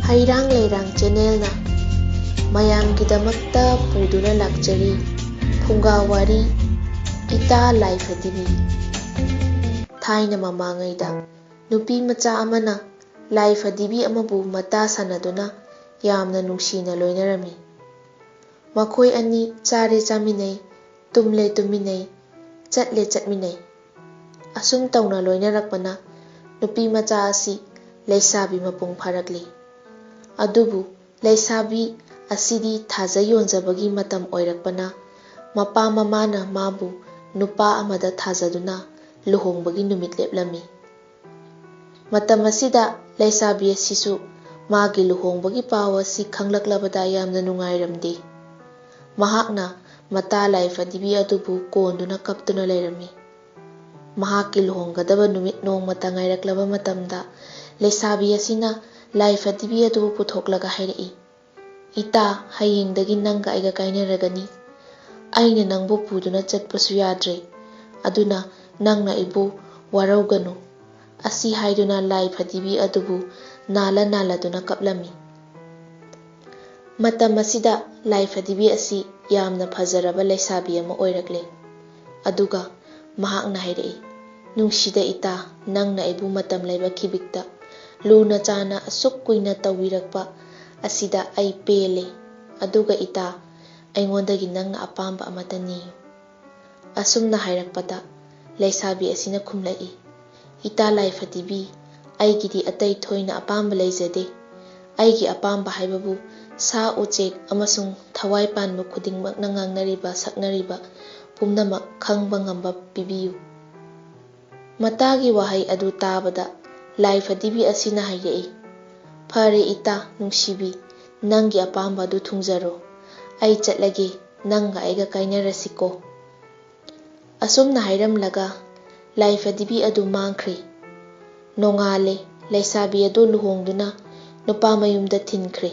ꯍꯩꯔꯥꯡ ꯂꯩꯔꯥꯡ ꯆꯦꯅꯦꯜꯅ ꯃꯌꯥꯝꯒꯤꯗꯃꯛꯇ ꯄꯨꯗꯨꯅ ꯂꯥꯛꯆꯔꯤ ꯐꯨꯡꯒꯥꯋꯥꯔꯤ ꯏꯇꯥ ꯂꯥꯏꯐꯗꯤꯕꯤ꯫ ꯊꯥꯏꯅ ꯃꯃꯥꯡꯉꯩꯗ ꯅꯨꯄꯤ ꯃꯆꯥ ꯑꯃꯅ ꯂꯥꯏꯐꯗꯤꯕꯤ ꯑꯃꯕꯨ ꯃꯇꯥ ꯁꯥꯟꯅꯗꯨꯅ ꯌꯥꯝꯅ ꯅꯨꯡꯁꯤꯅ ꯂꯣꯏꯅꯔꯝꯃꯤ꯫ ꯃꯈꯣꯏ ꯑꯅꯤ ꯆꯥꯔꯦ ꯆꯥꯃꯤꯟꯅꯩ, ꯇꯨꯝꯂꯦ ꯇꯨꯝꯃꯤꯟꯅꯩ, ꯆꯠꯂꯦ ꯆꯠꯃꯤꯟꯅꯩ꯫ ꯑꯁꯨꯝ ꯇꯧꯅ ꯂꯣꯏꯅꯔꯛꯄꯅ ꯅꯨꯄꯤ ꯃꯆꯥ ꯑꯁꯤ ꯂꯩꯁꯥꯕꯤ ꯃꯄꯨꯡ ꯐꯥꯔꯛꯂꯤ꯫ ꯑꯗꯨꯕꯨ ꯂꯩꯁꯥꯕꯤ ꯑꯁꯤꯗꯤ ꯊꯥꯖ ꯌꯣꯟꯖꯕꯒꯤ ꯃꯇꯝ ꯑꯣꯏꯔꯛꯄꯅ ꯃꯄꯥ ꯃꯃꯥꯅ ꯃꯥꯕꯨ ꯅꯨꯄꯥ ꯑꯃꯗ ꯊꯥꯖꯗꯨꯅ ꯂꯨꯍꯣꯡꯕꯒꯤ ꯅꯨꯃꯤꯠ ꯂꯦꯞꯂꯝꯃꯤ꯫ ꯃꯇꯝ ꯑꯁꯤꯗ ꯂꯩꯁꯥꯕꯤ ꯑꯁꯤꯁꯨ ꯃꯥꯒꯤ ꯂꯨꯍꯣꯡꯕꯒꯤ ꯄꯥꯎ ꯑꯁꯤ ꯈꯪꯂꯛꯂꯕꯗ ꯌꯥꯝꯅ ꯅꯨꯡꯉꯥꯏꯔꯝꯗꯦ꯫ ꯃꯍꯥꯛꯅ ꯃꯇꯥ ꯂꯥꯏꯐꯗꯤꯕꯤ ꯑꯗꯨꯕꯨ ꯀꯣꯟꯗꯨꯅ ꯀꯞꯇꯨꯅ ꯂꯩꯔꯝꯃꯤ꯫ ꯃꯍꯥꯛꯀꯤ ꯂꯨꯍꯣꯡꯒꯗꯕ ꯅꯨꯃꯤꯠ ꯅꯣꯡꯃꯇ ꯉꯥꯏꯔꯛꯂꯕ ꯃꯇꯝꯗ ꯂꯩꯁꯥꯕꯤ ꯑꯁꯤꯅ ꯂꯥꯏꯐꯗꯤꯕꯤ ꯑꯗꯨꯕꯨ ꯄꯨꯊꯣꯛꯂꯒ ꯍꯥꯏꯔꯛꯏ, "ꯏꯇꯥ, ꯍꯌꯦꯡꯗꯒꯤ ꯅꯪꯒ ꯑꯩꯒ ꯀꯥꯏꯅꯔꯒꯅꯤ꯫ ꯑꯩꯅ ꯅꯪꯕꯨ ꯄꯨꯗꯨꯅ ꯆꯠꯄꯁꯨ ꯌꯥꯗ꯭ꯔꯦ, ꯑꯗꯨꯅ ꯅꯪꯅ ꯑꯩꯕꯨ ꯋꯥꯔꯧꯒꯅꯨ"꯫ ꯑꯁꯤ ꯍꯥꯏꯗꯨꯅ ꯂꯥꯏꯐꯗꯤꯕꯤ ꯑꯗꯨꯕꯨ ꯅꯥꯜꯂ ꯅꯥꯜꯂꯗꯨꯅ ꯀꯞꯂꯝꯃꯤ꯫ ꯃꯇꯝ ꯑꯁꯤꯗ ꯂꯥꯏꯐꯗꯤꯕꯤ ꯑꯁꯤ ꯌꯥꯝꯅ ꯐꯖꯔꯕ ꯂꯩꯁꯥꯕꯤ ꯑꯃ ꯑꯣꯏꯔꯛꯂꯦ꯫ ꯑꯗꯨꯒ ꯃꯍꯥꯛꯅ ꯍꯥꯏꯔꯛꯏ, "ꯅꯨꯡꯁꯤꯗ ꯏꯇꯥ, ꯅꯪꯅ ꯑꯩꯕꯨ ꯃꯇꯝ ꯂꯩꯕ ꯈꯤꯕꯤꯛꯇ ꯂꯨꯅ ꯆꯥꯟꯅ ꯑꯁꯨꯛ ꯀꯨꯏꯅ ꯇꯧꯕꯤꯔꯛꯄ ꯑꯁꯤꯗ ꯑꯩ ꯄꯦꯜꯂꯦ꯫ ꯑꯗꯨꯒ ꯏꯇꯥ, ꯑꯩꯉꯣꯟꯗꯒꯤ ꯅꯪꯅ ꯑꯄꯥꯝꯕ ꯑꯃꯇ ꯅꯤꯌꯨ"꯫ ꯑꯁꯨꯝꯅ ꯍꯥꯏꯔꯛꯄꯗ ꯂꯩꯁꯥꯕꯤ ꯑꯁꯤꯅ ꯈꯨꯝꯂꯛꯏ, "ꯏꯇꯥ ꯂꯥꯏꯐꯗꯤꯕꯤ, ꯑꯩꯒꯤꯗꯤ ꯑꯇꯩ ꯊꯣꯏꯅ ꯑꯄꯥꯝꯕ ꯂꯩꯖꯗꯦ꯫ ꯑꯩꯒꯤ ꯑꯄꯥꯝꯕ ꯍꯥꯏꯕꯕꯨ ꯁꯥ ꯎꯆꯦꯛ ꯑꯃꯁꯨꯡ ꯊꯋꯥꯏ ꯄꯥꯟꯕ ꯈꯨꯗꯤꯡꯃꯛꯅ ꯉꯥꯡꯅꯔꯤꯕ ꯁꯛꯅꯔꯤꯕ ꯄꯨꯝꯅꯃꯛ ꯈꯪꯕ ꯉꯝꯕ ꯄꯤꯕꯤꯌꯨ"꯫ ꯃꯇꯥꯒꯤ ꯋꯥꯍꯩ ꯑꯗꯨ ꯇꯥꯕꯗ ꯂꯥꯏꯐꯗꯤꯕꯤ ꯑꯁꯤꯅ ꯍꯥꯏꯔꯛꯏ, "ꯐꯔꯦ ꯏꯇꯥ ꯅꯨꯡꯁꯤꯕꯤ, ꯅꯪꯒꯤ ꯑꯄꯥꯝꯕ ꯑꯗꯨ ꯊꯨꯡꯖꯔꯣ꯫ ꯑꯩ ꯆꯠꯂꯒꯦ, ꯅꯪꯒ ꯑꯩꯒ ꯀꯥꯏꯅꯔꯁꯤꯀꯣ"꯫ ꯑꯁꯨꯝꯅ ꯍꯥꯏꯔꯝꯂꯒ ꯂꯥꯏꯐꯗꯤꯕꯤ ꯑꯗꯨ ꯃꯥꯡꯈ꯭ꯔꯦ꯫ ꯅꯣꯡꯉꯥꯜꯂꯦ, ꯂꯩꯁꯥꯕꯤ ꯑꯗꯨ ꯂꯨꯍꯣꯡꯗꯨꯅ ꯅꯨꯄꯥ ꯃꯌꯨꯝꯗ ꯊꯤꯟꯈ꯭ꯔꯦ꯫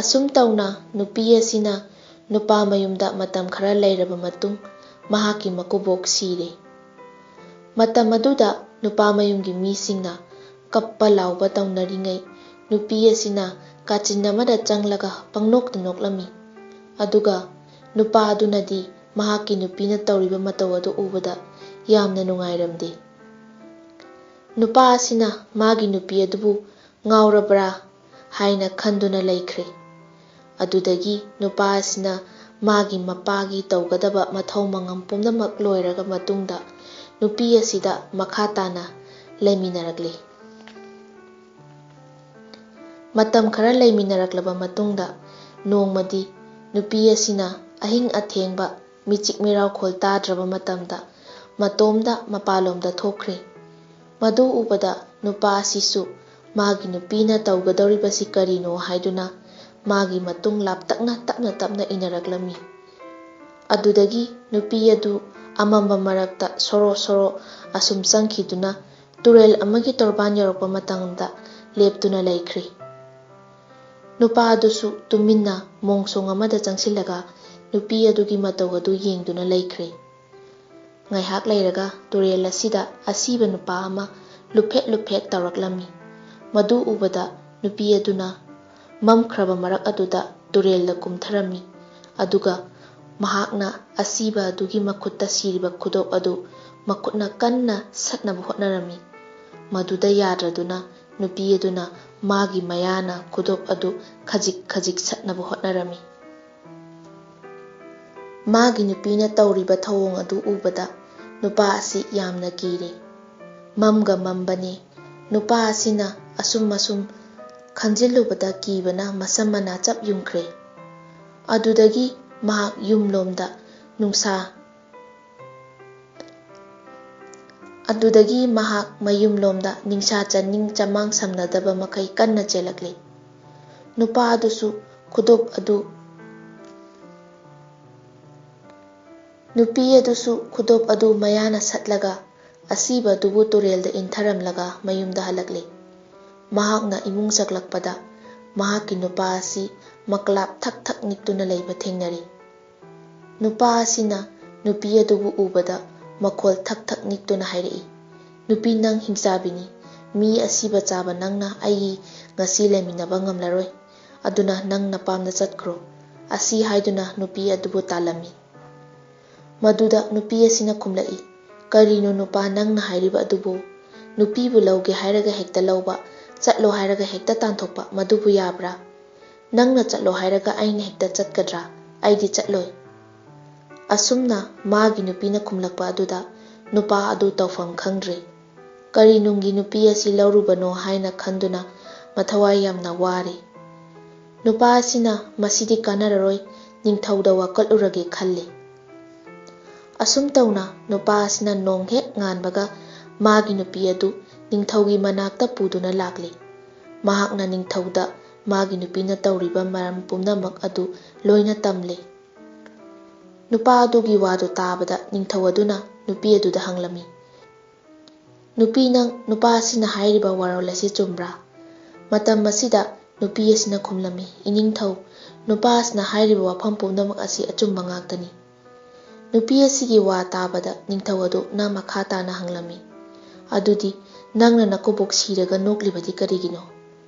ꯑꯁꯨꯝ ꯇꯧꯅ ꯅꯨꯄꯤ ꯑꯁꯤꯅ ꯅꯨꯄꯥ ꯃꯌꯨꯝꯗ ꯃꯇꯝ ꯈꯔ ꯂꯩꯔꯕ ꯃꯇꯨꯡ ꯃꯍꯥꯛꯀꯤ ꯃꯀꯨꯕꯣꯛ ꯁꯤꯔꯦ꯫ ꯃꯇꯝ ꯑꯗꯨꯗ ꯅꯨꯄꯥ ꯃꯌꯨꯝꯒꯤ ꯃꯤꯁꯤꯡꯅ ꯀꯞꯄ ꯂꯥꯎꯕ ꯇꯧꯅꯔꯤꯉꯩ ꯅꯨꯄꯤ ꯑꯁꯤꯅ ꯀꯥꯆꯤꯟ ꯑꯃꯗ ꯆꯪꯂꯒ ꯄꯪꯅꯣꯛꯇ ꯅꯣꯛꯂꯝꯃꯤ꯫ ꯑꯗꯨꯒ ꯅꯨꯄꯥ ꯑꯗꯨꯅꯗꯤ ꯃꯍꯥꯛꯀꯤ ꯅꯨꯄꯤꯅ ꯇꯧꯔꯤꯕ ꯃꯇꯧ ꯑꯗꯨ ꯎꯕꯗ ꯌꯥꯝꯅ ꯅꯨꯡꯉꯥꯏꯔꯝꯗꯦ꯫ ꯅꯨꯄꯥ ꯑꯁꯤꯅ ꯃꯥꯒꯤ ꯅꯨꯄꯤ ꯑꯗꯨꯕꯨ ꯉꯥꯎꯔꯕ꯭ꯔꯥ ꯍꯥꯏꯅ ꯈꯟꯗꯨꯅ ꯂꯩꯈ꯭ꯔꯦ꯫ ꯑꯗꯨꯗꯒꯤ ꯅꯨꯄꯥ ꯑꯁꯤꯅ ꯃꯥꯒꯤ ꯃꯄꯥꯒꯤ ꯇꯧꯒꯗꯕ ꯃꯊꯧ ꯃꯉꯝ ꯄꯨꯝꯅꯃꯛ ꯂꯣꯏꯔꯕ ꯃꯇꯨꯡꯗ ꯅꯨꯄꯤ ꯑꯁꯤꯗ ꯃꯈꯥ ꯇꯥꯅ ꯂꯩꯃꯤꯟꯅꯔꯛꯂꯦ꯫ ꯃꯇꯝ ꯈꯔ ꯂꯩꯃꯤꯟꯅꯔꯛꯂꯕ ꯃꯇꯨꯡꯗ ꯅꯣꯡꯃꯗꯤ ꯅꯨꯄꯤ ꯑꯁꯤꯅ ꯑꯍꯤꯡ ꯑꯊꯦꯡꯕ ꯃꯤꯆꯤꯛ ꯃꯤꯔꯥꯎꯈꯣꯜ ꯇꯥꯗ꯭ꯔꯕ ꯃꯇꯝꯗ ꯃꯇꯣꯝꯗ ꯃꯄꯥꯟꯂꯣꯝꯗ ꯊꯣꯛꯈ꯭ꯔꯦ꯫ ꯃꯗꯨ ꯎꯕꯗ ꯅꯨꯄꯥ ꯑꯁꯤꯁꯨ ꯃꯥꯒꯤ ꯅꯨꯄꯤꯅ ꯇꯧꯒꯗꯧꯔꯤꯕꯁꯤ ꯀꯔꯤꯅꯣ ꯍꯥꯏꯗꯨꯅ ꯃꯥꯒꯤ ꯃꯇꯨꯡ ꯂꯥꯞꯇꯛꯅ ꯇꯞꯅ ꯇꯞꯅ ꯏꯟꯅꯔꯛꯂꯝꯃꯤ꯫ ꯑꯗꯨꯗꯒꯤ ꯅꯨꯄꯤ ꯑꯗꯨ ꯑꯃꯝꯕ ꯃꯔꯛꯇ ꯁꯣꯔꯣ ꯁꯣꯔꯣ ꯑꯁꯨꯝ ꯆꯪꯈꯤꯗꯨꯅ ꯇꯨꯔꯦꯜ ꯑꯃꯒꯤ ꯇꯣꯔꯕꯥꯟ ꯌꯧꯔꯛꯄ ꯃꯇꯝꯗ ꯂꯦꯞꯇꯨꯅ ꯂꯩꯈ꯭ꯔꯦ꯫ ꯅꯨꯄꯥ ꯑꯗꯨꯁꯨ ꯇꯨꯃꯤꯟꯅ ꯃꯣꯡꯁꯣꯡ ꯑꯃꯗ ꯆꯪꯁꯤꯜꯂꯒ ꯅꯨꯄꯤ ꯑꯗꯨꯒꯤ ꯃꯇꯧ ꯑꯗꯨ ꯌꯦꯡꯗꯨꯅ ꯂꯩꯈ꯭ꯔꯦ꯫ ꯉꯥꯏꯍꯥꯛ ꯂꯩꯔꯒ ꯇꯨꯔꯦꯜ ꯑꯁꯤꯗ ꯑꯁꯤꯕ ꯅꯨꯄꯥ ꯑꯃ ꯂꯨꯞꯐꯦꯠ ꯂꯨꯞꯐꯦꯠ ꯇꯧꯔꯛꯂꯝꯃꯤ꯫ ꯃꯗꯨ ꯎꯕꯗ ꯅꯨꯄꯤ ꯑꯗꯨꯅ ꯃꯝꯈ꯭ꯔꯕ ꯃꯔꯛ ꯑꯗꯨꯗ ꯇꯨꯔꯦꯜꯗ ꯀꯨꯝꯊꯔꯝꯃꯤ꯫ ꯑꯗꯨꯒ ꯃꯍꯥꯛꯅ ꯑꯁꯤꯕ ꯑꯗꯨꯒꯤ ꯃꯈꯨꯠꯇ ꯁꯤꯔꯤꯕ ꯈꯨꯗꯣꯞ ꯑꯗꯨ ꯃꯈꯨꯠꯅ ꯀꯟꯅ ꯁꯠꯅꯕ ꯍꯣꯠꯅꯔꯝꯃꯤ꯫ ꯃꯗꯨꯗ ꯌꯥꯗ꯭ꯔꯗꯨꯅ ꯅꯨꯄꯤ ꯑꯗꯨꯅ ꯃꯥꯒꯤ ꯃꯌꯥꯅ ꯈꯨꯗꯣꯞ ꯑꯗꯨ ꯈꯖꯤꯛ ꯈꯖꯤꯛ ꯁꯠꯅꯕ ꯍꯣꯠꯅꯔꯝꯃꯤ꯫ ꯃꯥꯒꯤ ꯅꯨꯄꯤꯅ ꯇꯧꯔꯤꯕ ꯊꯧꯑꯣꯡ ꯑꯗꯨ ꯎꯕꯗ ꯅꯨꯄꯥ ꯑꯁꯤ ꯌꯥꯝꯅ ꯀꯤꯔꯦ꯫ ꯃꯝꯒ ꯃꯝꯕꯅꯦ꯫ ꯅꯨꯄꯥ ꯑꯁꯤꯅ ꯑꯁꯨꯝ ꯈꯟꯖꯤꯜꯂꯨꯕꯗ ꯀꯤꯕꯅ ꯃꯁꯝ ꯃꯅꯥ ꯆꯞ ꯌꯨꯡꯈ꯭ꯔꯦ꯫ ꯑꯗꯨꯗꯒꯤ ꯃꯍꯥꯛ ꯃꯌꯨꯝꯂꯣꯝꯗ ꯅꯤꯡꯁꯥ ꯆꯅꯤꯡ ꯆꯃꯥꯡ ꯁꯝꯅꯗꯕ ꯃꯈꯩ ꯀꯟꯅ ꯆꯦꯜꯂꯛꯂꯦ꯫ ꯅꯨꯄꯤ ꯑꯗꯨꯁꯨ ꯈꯨꯗꯣꯞ ꯑꯗꯨ ꯃꯌꯥꯅ ꯁꯠꯂꯒ ꯑꯁꯤꯕ ꯑꯗꯨꯕꯨ ꯇꯨꯔꯦꯜꯗ ꯏꯟꯊꯔꯝꯂꯒ ꯃꯌꯨꯝꯗ ꯍꯜꯂꯛꯂꯦ꯫ ꯃꯍꯥꯛꯅ ꯏꯃꯨꯡ ꯆꯪꯂꯛꯄꯗ ꯃꯍꯥꯛꯀꯤ ꯅꯨꯄꯥ ꯑꯁꯤ ꯃꯀ꯭ꯂꯥꯞ ꯊꯛ ꯊꯛ ꯅꯤꯛꯇꯨꯅ ꯂꯩꯕ ꯊꯦꯡꯅꯔꯦ꯫ ꯅꯨꯄꯥ ꯑꯁꯤꯅ ꯅꯨꯄꯤ ꯑꯗꯨꯕꯨ ꯎꯕꯗ ꯃꯈꯣꯜ ꯊꯛ ꯊꯛ ꯅꯤꯛꯇꯨꯅ ꯍꯥꯏꯔꯛꯏ, "ꯅꯨꯄꯤ, ꯅꯪ ꯍꯤꯡꯆꯥꯕꯤꯅꯤ, ꯃꯤ ꯑꯁꯤꯕ ꯆꯥꯕ ꯅꯪꯅ ꯑꯩꯒꯤ ꯉꯁꯤ ꯂꯩꯃꯤꯟꯅꯕ ꯉꯝꯂꯔꯣꯏ, ꯑꯗꯨꯅ ꯅꯪ ꯅꯄꯥꯝꯗ ꯆꯠꯈ꯭ꯔꯣ꯫ ꯑꯁꯤ ꯍꯥꯏꯗꯨꯅ ꯅꯨꯄꯤ ꯑꯗꯨꯕꯨ ꯇꯥꯜꯂꯝꯃꯤ꯫ ꯃꯗꯨꯗ ꯅꯨꯄꯤ ꯑꯁꯤꯅ ꯈꯨꯝꯂꯛꯏ, ꯀꯔꯤꯅꯣ ꯅꯨꯄꯥ ꯅꯪꯅ ꯍꯥꯏꯔꯤꯕ ꯑꯗꯨꯕꯨ? ꯅꯨꯄꯤꯕꯨ ꯂꯧꯒꯦ ꯍꯥꯏꯔꯒ ꯍꯦꯛꯇ ꯂꯧꯕ, ꯆꯠꯂꯣ ꯍꯥꯏꯔꯒ ꯍꯦꯛꯇ ꯇꯥꯟꯊꯣꯛꯄ, ꯃꯗꯨꯕꯨ ꯌꯥꯕ꯭ꯔꯥ? ꯅꯪꯅ ꯆꯠꯂꯣ ꯍꯥꯏꯔꯒ ꯑꯩꯅ ꯍꯦꯛꯇ ꯆꯠꯀꯗ꯭ꯔꯥ? ꯑꯩꯗꯤ ꯆꯠꯂꯣꯏ꯫ ꯑꯁꯨꯝꯅ ꯃꯥꯒꯤ ꯅꯨꯄꯤꯅ ꯈꯨꯝꯂꯛꯄ ꯑꯗꯨꯗ ꯅꯨꯄꯥ ꯑꯗꯨ ꯇꯧꯐꯝ ꯈꯪꯗ꯭ꯔꯦ꯫ ꯀꯔꯤ ꯅꯨꯡꯒꯤ ꯅꯨꯄꯤ ꯑꯁꯤ ꯂꯧꯔꯨꯕꯅꯣ ꯍꯥꯏꯅ ꯈꯟꯗꯨꯅ ꯃꯊꯋꯥꯏ ꯌꯥꯝꯅ ꯋꯥꯔꯦ꯫ ꯅꯨꯄꯥ ꯑꯁꯤꯅ ꯃꯁꯤꯗꯤ ꯀꯥꯟꯅꯔꯔꯣꯏ, ꯅꯤꯡꯊꯧꯗ ꯋꯥꯀꯠꯂꯨꯔꯒꯦ ꯈꯜꯂꯤ꯫ ꯑꯁꯨꯝ ꯇꯧꯅ ꯅꯨꯄꯥ ꯑꯁꯤꯅ ꯅꯣꯡ ꯍꯦꯛ ꯉꯥꯟꯕꯒ ꯃꯥꯒꯤ ꯅꯨꯄꯤ ꯑꯗꯨ ꯅꯤꯡꯊꯧꯒꯤ ꯃꯅꯥꯛꯇ ꯄꯨꯗꯨꯅ ꯂꯥꯛꯂꯤ꯫ ꯃꯍꯥꯛꯅ ꯅꯤꯡꯊꯧꯗ ꯃꯥꯒꯤ ꯅꯨꯄꯤꯅ ꯇꯧꯔꯤꯕ ꯃꯔꯝ ꯄꯨꯝꯅꯃꯛ ꯑꯗꯨ ꯂꯣꯏꯅ ꯇꯝꯂꯤ꯫ ꯅꯨꯄꯥ ꯑꯗꯨꯒꯤ ꯋꯥꯗꯨ ꯇꯥꯕꯗ ꯅꯤꯡꯊꯧ ꯑꯗꯨꯅ ꯅꯨꯄꯤ ꯑꯗꯨꯗ ꯍꯪꯂꯝꯃꯤ, ꯅꯨꯄꯤ ꯅꯪ ꯅꯨꯄꯥ ꯑꯁꯤꯅ ꯍꯥꯏꯔꯤꯕ ꯋꯥꯔꯣꯜ ꯑꯁꯤ ꯆꯨꯝꯕ꯭ꯔꯥ? ꯃꯇꯝ ꯑꯁꯤꯗ ꯅꯨꯄꯤ ꯑꯁꯤꯅ ꯈꯨꯝꯂꯝꯃꯤ, ꯏꯅꯤꯡꯊꯧ, ꯅꯨꯄꯥ ꯑꯁꯤꯅ ꯍꯥꯏꯔꯤꯕ ꯋꯥꯐꯝ ꯄꯨꯝꯅꯃꯛ ꯑꯁꯤ ꯑꯆꯨꯝꯕ ꯉꯥꯛꯇꯅꯤ꯫ ꯅꯨꯄꯤ ꯑꯁꯤꯒꯤ ꯋꯥ ꯇꯥꯕꯗ ꯅꯤꯡꯊꯧ ꯑꯗꯨꯅ ꯃꯈꯥ ꯇꯥꯅ ꯍꯪꯂꯝꯃꯤ, ꯑꯗꯨꯗꯤ ꯅꯪꯅ ꯅꯀꯨꯕꯣꯛ ꯁꯤꯔꯒ ꯅꯣꯛꯂꯤꯕꯗꯤ ꯀꯔꯤꯒꯤꯅꯣ?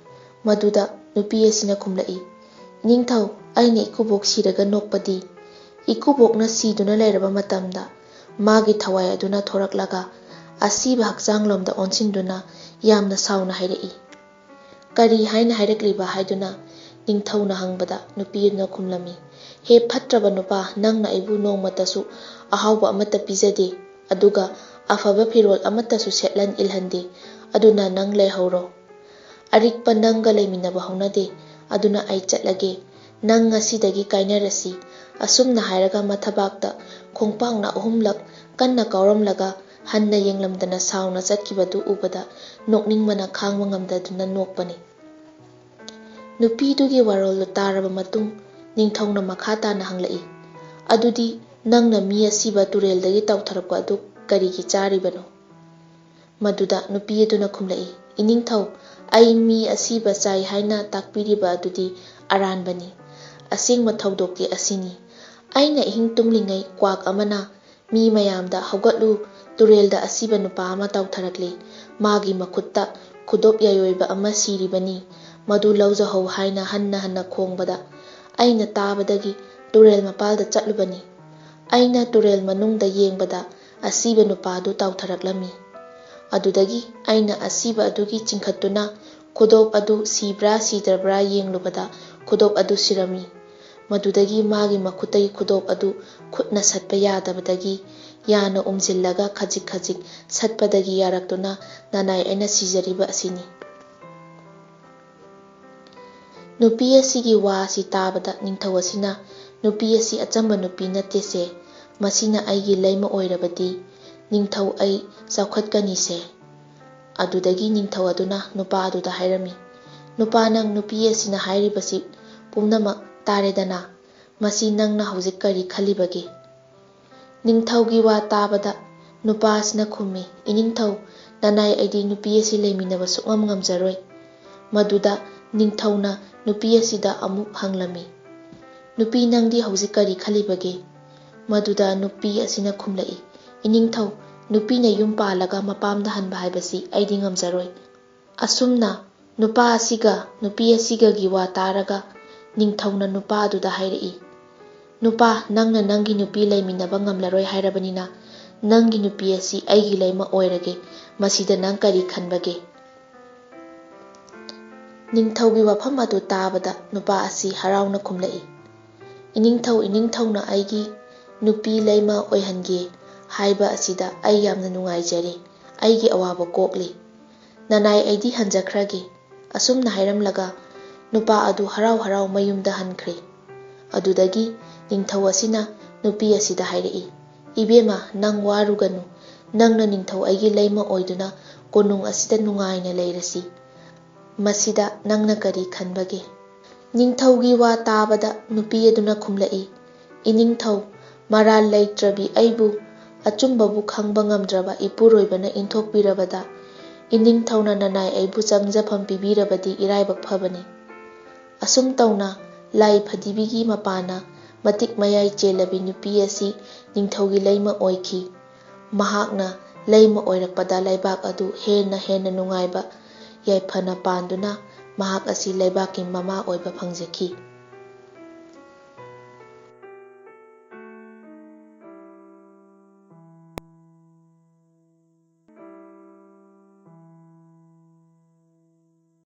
ꯃꯗꯨꯗ ꯅꯨꯄꯤ ꯑꯁꯤꯅ ꯈꯨꯝꯂꯛꯏ, ꯏꯅꯤꯡꯊꯧ, ꯑꯩꯅ ꯏꯀꯨꯕꯣꯛ ꯁꯤꯔꯒ ꯅꯣꯛꯄꯗꯤ ꯏꯀꯨꯕꯣꯛꯅ ꯁꯤꯗꯨꯅ ꯂꯩꯔꯕ ꯃꯇꯝꯗ ꯃꯥꯒꯤ ꯊꯋꯥꯏ ꯑꯗꯨꯅ ꯊꯣꯔꯛꯂꯒ ꯑꯁꯤꯕ ꯍꯛꯆꯥꯡꯂꯣꯝꯗ ꯑꯣꯟꯁꯤꯟꯗꯨꯅ ꯌꯥꯝꯅ ꯁꯥꯎꯅ ꯍꯥꯏꯔꯛꯏ꯫ ꯀꯔꯤ ꯍꯥꯏꯅ ꯍꯥꯏꯔꯛꯂꯤꯕ ꯍꯥꯏꯗꯨꯅ ꯅꯤꯡꯊꯧꯅ ꯍꯪꯕꯗ ꯅꯨꯄꯤ ꯑꯗꯨꯅ ꯈꯨꯝꯂꯝꯃꯤ, ꯍꯦ ꯐꯠꯇ꯭ꯔꯕ ꯅꯨꯄꯥ, ꯅꯪꯅ ꯑꯩꯕꯨ ꯅꯣꯡꯃꯇꯁꯨ ꯑꯍꯥꯎꯕ ꯑꯃꯠꯇ ꯄꯤꯖꯗꯦ, ꯑꯗꯨꯒ ꯑꯐꯕ ꯐꯤꯔꯣꯜ ꯑꯃꯠꯇꯁꯨ ꯁꯦꯠꯍꯟ ꯏꯜꯍꯟꯗꯦ, ꯑꯗꯨꯅ ꯅꯪ ꯂꯩꯍꯧꯔꯣ꯫ ꯑꯔꯤꯛꯄ ꯅꯪꯒ ꯂꯩꯃꯤꯟꯅꯕ ꯍꯧꯅꯗꯦ, ꯑꯗꯨꯅ ꯑꯩ ꯆꯠꯂꯒꯦ, ꯅꯪ ꯉꯁꯤꯗꯒꯤ ꯀꯥꯏꯅꯔꯁꯤ꯫ ꯑꯁꯨꯝꯅ ꯍꯥꯏꯔꯒ ꯃꯊꯕꯥꯛꯇ ꯈꯣꯡꯄꯥꯛꯅ 3ꯂꯛ ꯀꯟꯅ ꯀꯥꯎꯔꯝꯂꯒ ꯍꯟꯅ ꯌꯦꯡꯂꯝꯗꯅ ꯁꯥꯎꯅ ꯆꯠꯈꯤꯕꯗꯨ ꯎꯕꯗ ꯅꯣꯛꯅꯤꯡꯕꯅ ꯈꯥꯡꯕ ꯉꯝꯗꯗꯨꯅ ꯅꯣꯛꯄꯅꯤ꯫ ꯅꯨꯄꯤꯗꯨꯒꯤ ꯋꯥꯔꯣꯜꯗꯨ ꯇꯥꯔꯕ ꯃꯇꯨꯡ ꯅꯤꯡꯊꯧꯅ ꯃꯈꯥ ꯇꯥꯅ ꯍꯪꯂꯛꯏ, ꯑꯗꯨꯗꯤ ꯅꯪꯅ ꯃꯤ ꯑꯁꯤꯕ ꯇꯨꯔꯦꯜꯗꯒꯤ ꯇꯥꯎꯊꯔꯛꯄ ꯑꯗꯨ ꯀꯔꯤꯒꯤ ꯆꯥꯔꯤꯕꯅꯣ? ꯃꯗꯨꯗ ꯅꯨꯄꯤ ꯑꯗꯨꯅ ꯈꯨꯝꯂꯛꯏ, ꯏꯅꯤꯡꯊꯧ, ꯑꯩ ꯃꯤ ꯑꯁꯤꯕ ꯆꯥꯏ ꯍꯥꯏꯅ ꯇꯥꯛꯄꯤꯔꯤꯕ ꯑꯗꯨꯗꯤ ꯑꯔꯥꯟꯕꯅꯤ꯫ ꯑꯁꯦꯡꯕ ꯊꯧꯗꯣꯛꯇꯤ ꯑꯁꯤꯅꯤ, ꯑꯩꯅ ꯑꯍꯤꯡ ꯇꯨꯝꯂꯤꯉꯩ ꯀ꯭ꯋꯥꯛ ꯑꯃꯅ ꯃꯤ ꯃꯌꯥꯝꯗ ꯍꯧꯒꯠꯂꯨ, ꯇꯨꯔꯦꯜꯗ ꯑꯁꯤꯕ ꯅꯨꯄꯥ ꯑꯃ ꯇꯥꯎꯊꯔꯛꯂꯤ, ꯃꯥꯒꯤ ꯃꯈꯨꯠꯇ ꯈꯨꯗꯣꯞ ꯌꯥꯏꯑꯣꯏꯕ ꯑꯃ ꯁꯤꯔꯤꯕꯅꯤ, ꯃꯗꯨ ꯂꯧꯖꯍꯧ ꯍꯥꯏꯅ ꯍꯟꯅ ꯍꯟꯅ ꯈꯣꯡꯕꯗ ꯑꯩꯅ ꯇꯥꯕꯗꯒꯤ ꯇꯨꯔꯦꯜ ꯃꯄꯥꯜꯗ ꯆꯠꯂꯨꯕꯅꯤ꯫ ꯑꯩꯅ ꯇꯨꯔꯦꯜ ꯃꯅꯨꯡꯗ ꯌꯦꯡꯕꯗ ꯑꯁꯤꯕ ꯅꯨꯄꯥ ꯑꯗꯨ ꯇꯥꯎꯊꯔꯛꯂꯝꯃꯤ꯫ ꯑꯗꯨꯗꯒꯤ ꯑꯩꯅ ꯑꯁꯤꯕ ꯑꯗꯨꯒꯤ ꯆꯤꯡꯈꯠꯇꯨꯅ ꯈꯨꯗꯣꯞ ꯑꯗꯨ ꯁꯤꯕ꯭ꯔꯥ ꯁꯤꯗ꯭ꯔꯕ꯭ꯔꯥ ꯌꯦꯡꯂꯨꯕꯗ ꯈꯨꯗꯣꯞ ꯑꯗꯨ ꯁꯤꯔꯝꯃꯤ꯫ ꯃꯗꯨꯗꯒꯤ ꯃꯥꯒꯤ ꯃꯈꯨꯠꯇꯒꯤ ꯈꯨꯗꯣꯞ ꯑꯗꯨ ꯈꯨꯠꯅ ꯁꯠꯄ ꯌꯥꯗꯕꯗꯒꯤ ꯌꯥꯅ ꯎꯝꯖꯤꯜꯂꯒ ꯈꯖꯤꯛ ꯈꯖꯤꯛ ꯁꯠꯄꯗꯒꯤ ꯌꯥꯔꯛꯇꯨꯅ ꯅꯅꯥꯏ ꯑꯩꯅ ꯁꯤꯖꯔꯤꯕ ꯑꯁꯤꯅꯤ꯫ ꯅꯨꯄꯤ ꯑꯁꯤꯒꯤ ꯋꯥ ꯑꯁꯤ ꯇꯥꯕꯗ ꯅꯤꯡꯊꯧ ꯑꯁꯤꯅ, ꯅꯨꯄꯤ ꯑꯁꯤ ꯑꯆꯝꯕ ꯅꯨꯄꯤ ꯅꯠꯇꯦꯁꯦ, ꯃꯁꯤꯅ ꯑꯩꯒꯤ ꯂꯩꯃ ꯑꯣꯏꯔꯕꯗꯤ ꯅꯤꯡꯊꯧ ꯑꯩ ꯆꯥꯎꯈꯠꯀꯅꯤꯁꯦ꯫ ꯑꯗꯨꯗꯒꯤ ꯅꯤꯡꯊꯧ ꯑꯗꯨꯅ ꯅꯨꯄꯥ ꯑꯗꯨꯗ ꯍꯥꯏꯔꯝꯃꯤ, ꯅꯨꯄꯥ ꯅꯪ ꯅꯨꯄꯤ ꯑꯁꯤꯅ ꯍꯥꯏꯔꯤꯕꯁꯤ ꯄꯨꯝꯅꯃꯛ ꯇꯥꯔꯦꯗꯅ, ꯃꯁꯤ ꯅꯪꯅ ꯍꯧꯖꯤꯛ ꯀꯔꯤ ꯈꯜꯂꯤꯕꯒꯦ? ꯅꯤꯡꯊꯧꯒꯤ ꯋꯥ ꯇꯥꯕꯗ ꯅꯨꯄꯥ ꯑꯁꯤꯅ ꯈꯨꯝꯃꯤ, ꯏꯅꯤꯡꯊꯧ, ꯅꯅꯥꯏ ꯑꯩꯗꯤ ꯅꯨꯄꯤ ꯑꯁꯤ ꯂꯩꯃꯤꯟꯅꯕ ꯁꯨꯛꯉꯝ ꯉꯝꯖꯔꯣꯏ꯫ ꯃꯗꯨꯗ ꯅꯤꯡꯊꯧꯅ ꯅꯨꯄꯤ ꯑꯁꯤꯗ ꯑꯃꯨꯛ ꯍꯪꯂꯝꯃꯤ, ꯅꯨꯄꯤ ꯅꯪꯗꯤ ꯍꯧꯖꯤꯛ ꯀꯔꯤ ꯈꯜꯂꯤꯕꯒꯦ? ꯃꯗꯨꯗ ꯅꯨꯄꯤ ꯑꯁꯤꯅ ꯈꯨꯝꯂꯛꯏ, ꯏꯅꯤꯡꯊꯧ, ꯅꯨꯄꯤꯅ ꯌꯨꯝ ꯄꯥꯜꯂꯒ ꯃꯄꯥꯝꯗ ꯍꯟꯕ ꯍꯥꯏꯕꯁꯤ ꯑꯩꯗꯤ ꯉꯝꯖꯔꯣꯏ꯫ ꯑꯁꯨꯝꯅ ꯅꯨꯄꯥ ꯑꯁꯤꯒ ꯅꯨꯄꯤ ꯑꯁꯤꯒꯒꯤ ꯋꯥ ꯇꯥꯔꯒ ꯅꯤꯡꯊꯧꯅ ꯅꯨꯄꯥ ꯑꯗꯨꯗ ꯍꯥꯏꯔꯛꯏ, ꯅꯨꯄꯥ, ꯅꯪꯅ ꯅꯪꯒꯤ ꯅꯨꯄꯤ ꯂꯩꯃꯤꯟꯅꯕ ꯉꯝꯂꯔꯣꯏ ꯍꯥꯏꯔꯕꯅꯤꯅ ꯅꯪꯒꯤ ꯅꯨꯄꯤ ꯑꯁꯤ ꯑꯩꯒꯤ ꯂꯩꯃ ꯑꯣꯏꯔꯒꯦ, ꯃꯁꯤꯗ ꯅꯪ ꯀꯔꯤ ꯈꯟꯕꯒꯦ? ꯅꯤꯡꯊꯧꯒꯤ ꯋꯥꯐꯝ ꯑꯗꯨ ꯇꯥꯕꯗ ꯅꯨꯄꯥ ꯑꯁꯤ ꯍꯔꯥꯎꯅ ꯈꯨꯝꯂꯛꯏ, ꯏꯅꯤꯡꯊꯧ, ꯏꯅꯤꯡꯊꯧꯅ ꯑꯩꯒꯤ ꯅꯨꯄꯤ ꯂꯩꯃ ꯑꯣꯏꯍꯟꯒꯦ ꯍꯥꯏꯕ ꯑꯁꯤꯗ ꯑꯩ ꯌꯥꯝꯅ ꯅꯨꯡꯉꯥꯏꯖꯔꯦ, ꯑꯩꯒꯤ ꯑꯋꯥꯕ ꯀꯣꯛꯂꯤ, ꯅꯅꯥꯏ ꯑꯩꯗꯤ ꯍꯟꯖꯈ꯭ꯔꯒꯦ꯫ ꯑꯁꯨꯝꯅ ꯍꯥꯏꯔꯝꯂꯒ ꯅꯨꯄꯥ ꯑꯗꯨ ꯍꯔꯥꯎ ꯍꯔꯥꯎ ꯃꯌꯨꯝꯗ ꯍꯟꯈ꯭ꯔꯦ꯫ ꯑꯗꯨꯗꯒꯤ ꯅꯤꯡꯊꯧ ꯑꯁꯤꯅ ꯅꯨꯄꯤ ꯑꯁꯤꯗ ꯍꯥꯏꯔꯛꯏ, ꯏꯕꯦꯝꯃ, ꯅꯪ ꯋꯥꯔꯨꯒꯅꯨ, ꯅꯪꯅ ꯅꯤꯡꯊꯧ ꯑꯩꯒꯤ ꯂꯩꯃ ꯑꯣꯏꯗꯨꯅ ꯀꯣꯅꯨꯡ ꯑꯁꯤꯗ ꯅꯨꯡꯉꯥꯏꯅ ꯂꯩꯔꯁꯤ, ꯃꯁꯤꯗ ꯅꯪꯅ ꯀꯔꯤ ꯈꯟꯕꯒꯦ? ꯅꯤꯡꯊꯧꯒꯤ ꯋꯥ ꯇꯥꯕꯗ ꯅꯨꯄꯤ ꯑꯗꯨꯅ ꯈꯨꯝꯂꯛꯏ, ꯏꯅꯤꯡꯊꯧ, ꯃꯔꯥꯜ ꯂꯩꯇ꯭ꯔꯕꯤ ꯑꯩꯕꯨ ꯑꯆꯨꯝꯕꯕꯨ ꯈꯪꯕ ꯉꯝꯗ꯭ꯔꯕ ꯏꯄꯨꯔꯣꯏꯕꯅ ꯏꯟꯊꯣꯛꯄꯤꯔꯕꯗ ꯏꯅꯤꯡꯊꯧꯅ ꯅꯅꯥꯏ ꯑꯩꯕꯨ ꯆꯪꯖꯐꯝ ꯄꯤꯕꯤꯔꯕꯗꯤ ꯏꯔꯥꯏꯕꯛ ꯐꯕꯅꯤ꯫ ꯑꯁꯨꯝ ꯇꯧꯅ ꯂꯥꯏ ꯐꯗꯤꯕꯤꯒꯤ ꯃꯄꯥꯅ ꯃꯇꯤꯛ ꯃꯌꯥꯏ ꯆꯦꯜꯂꯕꯤ ꯅꯨꯄꯤ ꯑꯁꯤ ꯅꯤꯡꯊꯧꯒꯤ ꯂꯩꯃ ꯑꯣꯏꯈꯤ꯫ ꯃꯍꯥꯛꯅ ꯂꯩꯃ ꯑꯣꯏꯔꯛꯄꯗ ꯂꯩꯕꯥꯛ ꯑꯗꯨ ꯍꯦꯟꯅ ꯍꯦꯟꯅ ꯅꯨꯡꯉꯥꯏꯕ ꯌꯥꯏꯐꯅ ꯄꯥꯟꯗꯨꯅ ꯃꯍꯥꯛ ꯑꯁꯤ ꯂꯩꯕꯥꯛꯀꯤ ꯃꯃꯥ ꯑꯣꯏꯕ ꯐꯪꯖꯈꯤ꯫